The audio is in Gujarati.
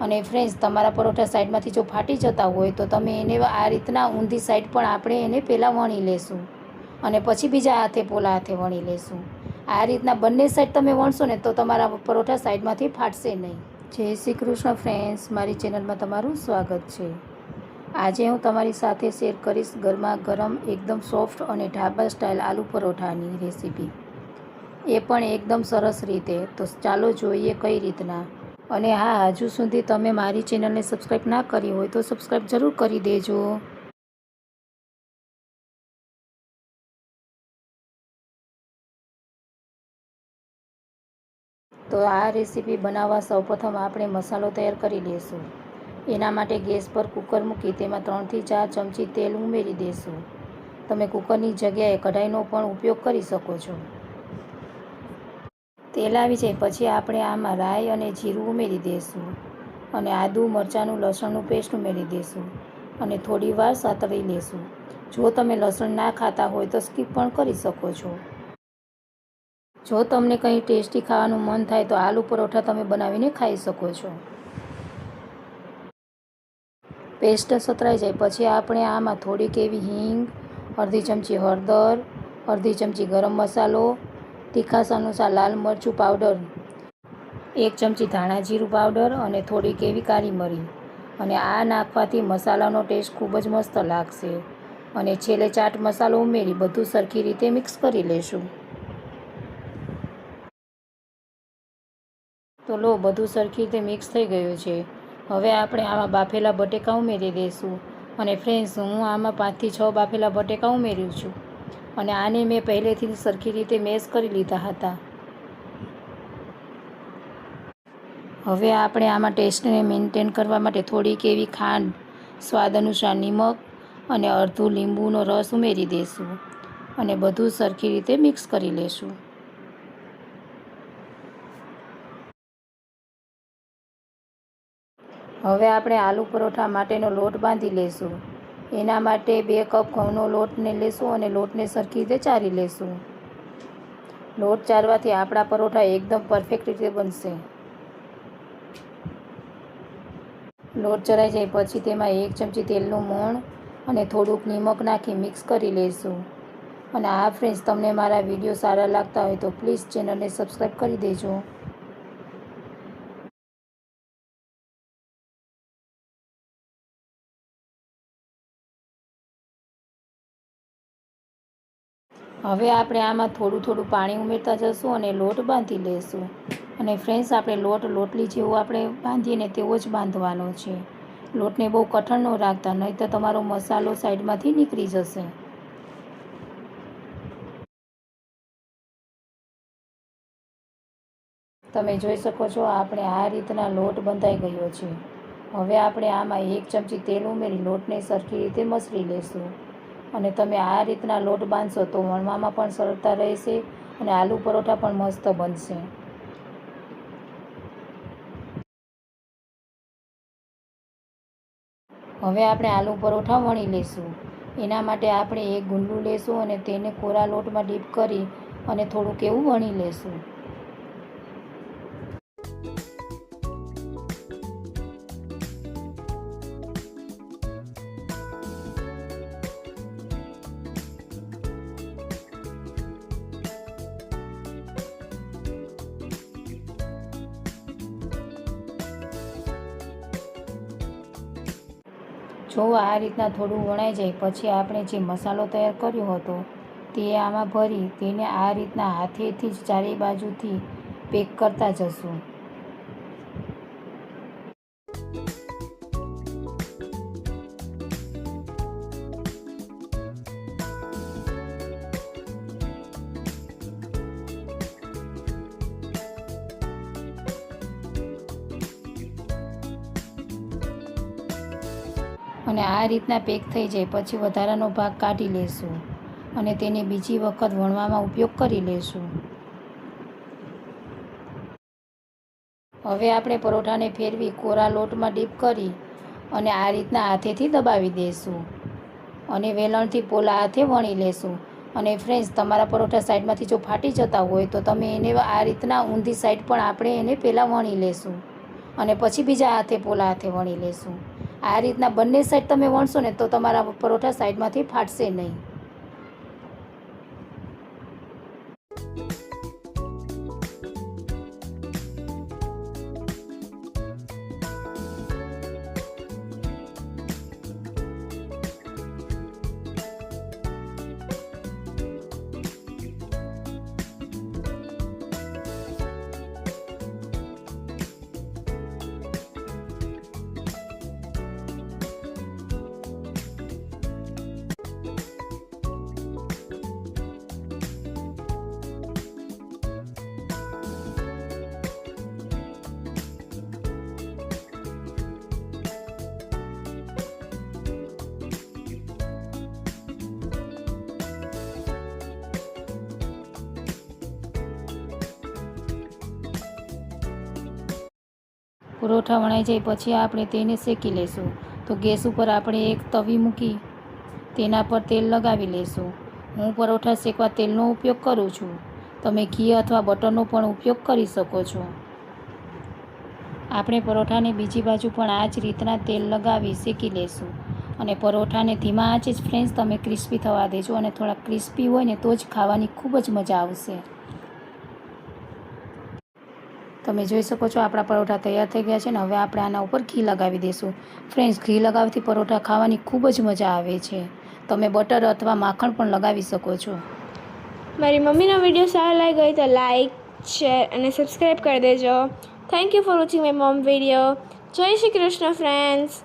અને ફ્રેન્ડ્સ, તમારા પરોઠા સાઈડમાંથી જો ફાટી જતા હોય તો તમે એને આ રીતના ઊંધી સાઈડ પણ આપણે એને પહેલાં વણી લેશું અને પછી બીજા હાથે પોલા હાથે વણી લેશું. આ રીતના બંને સાઈડ તમે વણશો ને તો તમારા પરોઠા સાઈડમાંથી ફાટશે નહીં. જય શ્રી કૃષ્ણ ફ્રેન્ડ્સ, મારી ચેનલમાં તમારું સ્વાગત છે. આજે હું તમારી સાથે શેર કરીશ ગરમા ગરમ એકદમ સોફ્ટ અને ઢાબા સ્ટાઇલ આલુ પરોઠાની રેસીપી, એ પણ એકદમ સરસ રીતે. તો ચાલો જોઈએ કઈ રીતના. અને હા, હજુ સુધી તમે મારી ચેનલને સબસ્ક્રાઈબ ના કરી હોય તો સબસ્ક્રાઈબ જરૂર કરી દેજો. તો આ રેસીપી બનાવવા સૌપ્રથમ આપણે મસાલો તૈયાર કરી લઈશું. એના માટે ગેસ પર કુકર મૂકી તેમાં 3 થી 4 ચમચી તેલ ઉમેરી દઈશું. તમે કુકરની જગ્યાએ કઢાઈનો પણ ઉપયોગ કરી શકો છો. તેલ આવી જાય પછી આપણે આમાં રાઈ અને જીરું ઉમેરી દઈશું અને આદું, મરચાંનું, લસણનું પેસ્ટ ઉમેરી દઈશું અને થોડી વાર સાતળી લેશું. જો તમે લસણ ના ખાતા હોય તો સ્કીપ પણ કરી શકો છો. જો તમને કંઈ ટેસ્ટી ખાવાનું મન થાય તો આલુ પરોઠા તમે બનાવીને ખાઈ શકો છો. પેસ્ટ સતરાઈ જાય પછી આપણે આમાં થોડીક એવી હિંગ, અડધી ચમચી હળદર, અડધી ચમચી ગરમ મસાલો, તીખાસ અનુસાર લાલ મરચું પાવડર, 1 ચમચી ધાણા જીરું પાવડર અને થોડીક એવી કાળી મરી, અને આ નાખવાથી મસાલાનો ટેસ્ટ ખૂબ જ મસ્ત લાગશે. અને છેલ્લે ચાટ મસાલો ઉમેરી બધું સરખી રીતે મિક્સ કરી લેશું. તો લો, બધું સરખી રીતે મિક્સ થઈ ગયું છે. હવે આપણે આમાં બાફેલા બટેકા ઉમેરી દઈશું. અને ફ્રેન્ડ્સ, હું આમાં 5 થી 6 બાફેલા બટેકા ઉમેર્યું છું અને આને મેં પહેલેથી સરખી રીતે મેશ કરી લીધા હતા. હવે આપણે આમાં ટેસ્ટને મેન્ટેન કરવા માટે થોડીક એવી ખાંડ, સ્વાદ અનુસાર નિમક અને અડધું લીંબુનો રસ ઉમેરી દઈશું અને બધું સરખી રીતે મિક્સ કરી લેશું. હવે આપણે આલુ પરોઠા માટેનો લોટ બાંધી લેશું. એના માટે 2 કપ ઘઉંનો લોટને લેશું અને લોટને સરખી રીતે ચારી લેશું. લોટ ચારવાથી આપણા પરોઠા એકદમ પરફેક્ટ રીતે બનશે. લોટ ચરાઈ જાય પછી તેમાં 1 ચમચી તેલનું મોણ અને થોડુંક નિમક નાખી મિક્સ કરી લઈશું. અને આ ફ્રેન્ડ્સ, તમને મારા વિડીયો સારા લાગતા હોય તો પ્લીઝ ચેનલને સબસ્ક્રાઈબ કરી દેજો. હવે આપણે આમાં થોડું થોડું પાણી ઉમેરતા જઈશું અને લોટ બાંધી લઈશું. અને ફ્રેન્ડ્સ, આપણે લોટલી જેવો આપણે બાંધીએ ને તેવો જ બાંધવાનો છે. લોટને બહુ કઠણ ન રાખતા, નહીં તો તમારો મસાલો સાઈડમાંથી નીકળી જશે. તમે જોઈ શકો છો આપણે આ રીતના લોટ બંધાઈ ગયો છે. હવે આપણે આમાં 1 ચમચી તેલ ઉમેરી લોટને સરખી રીતે મસળી લેશું. અને તમે આ રીતના લોટ બાંધશો તો વણવામાં પણ સરળતા રહેશે અને આલુ પરોઠા પણ મસ્ત બનશે. હવે આપણે આલુ પરોઠા વણી લઈશું. એના માટે આપણે એક ગુંડલું લેશું અને તેને કોરા લોટમાં ડીપ કરી અને થોડુંક એવું વણી લેશું. જો આ રીતના થોડું વણાઈ જાય પછી આપણે જે મસાલો તૈયાર કર્યો હતો તે આમાં ભરી તેને આ રીતના હાથેથી જ ચારે બાજુથી પેક કરતા જશું. અને આ રીતના પેક થઈ જાય પછી વધારાનો ભાગ કાઢી લેશું અને તેને બીજી વખત વણવામાં ઉપયોગ કરી લેશું. હવે આપણે પરોઠાને ફેરવી કોરા લોટમાં ડીપ કરી અને આ રીતના હાથેથી દબાવી દઈશું અને વેલણથી પોલા હાથે વણી લેશું. અને ફ્રેન્ડ્સ, તમારા પરોઠા સાઈડમાંથી જો ફાટી જતા હોય તો તમે એને આ રીતના ઊંધી સાઈડ પણ આપણે એને પહેલાં વણી લેશું અને પછી બીજા હાથે પોલા હાથે વણી લેશું. આ રીતના બંને સાઈડ તમે વણશો ને તો તમારા પરોઠા સાઈડમાંથી ફાટશે નહીં. પરોઠા વણાઈ જાય પછી આપણે તેને શેકી લઈશું. તો ગેસ ઉપર આપણે એક તવી મૂકી તેના પર તેલ લગાવી લઈશું. હું પરોઠા શેકવા તેલનો ઉપયોગ કરું છું. તમે ઘી અથવા બટરનો પણ ઉપયોગ કરી શકો છો. આપણે પરોઠાને બીજી બાજુ પણ આ જ રીતના તેલ લગાવી શેકી લઈશું. અને પરોઠાને ધીમા આંચે જ ફ્રેન્ડ્સ તમે ક્રિસ્પી થવા દેજો, અને થોડા ક્રિસ્પી હોય ને તો જ ખાવાની ખૂબ જ મજા આવશે. તમે જોઈ શકો છો આપણા પરોઠા તૈયાર થઈ ગયા છે ને હવે આપણે આના ઉપર ઘી લગાવી દઈશું. ફ્રેન્ડ્સ, ઘી લગાવવાથી પરોઠા ખાવાની ખૂબ જ મજા આવે છે. તમે બટર અથવા માખણ પણ લગાવી શકો છો. મારી મમ્મીનો વિડીયો સારો લાગ્યો હોય તો લાઈક, શેર અને સબસ્ક્રાઈબ કરી દેજો. Thank you for watching my mom video. જય શ્રી કૃષ્ણ ફ્રેન્ડ્સ.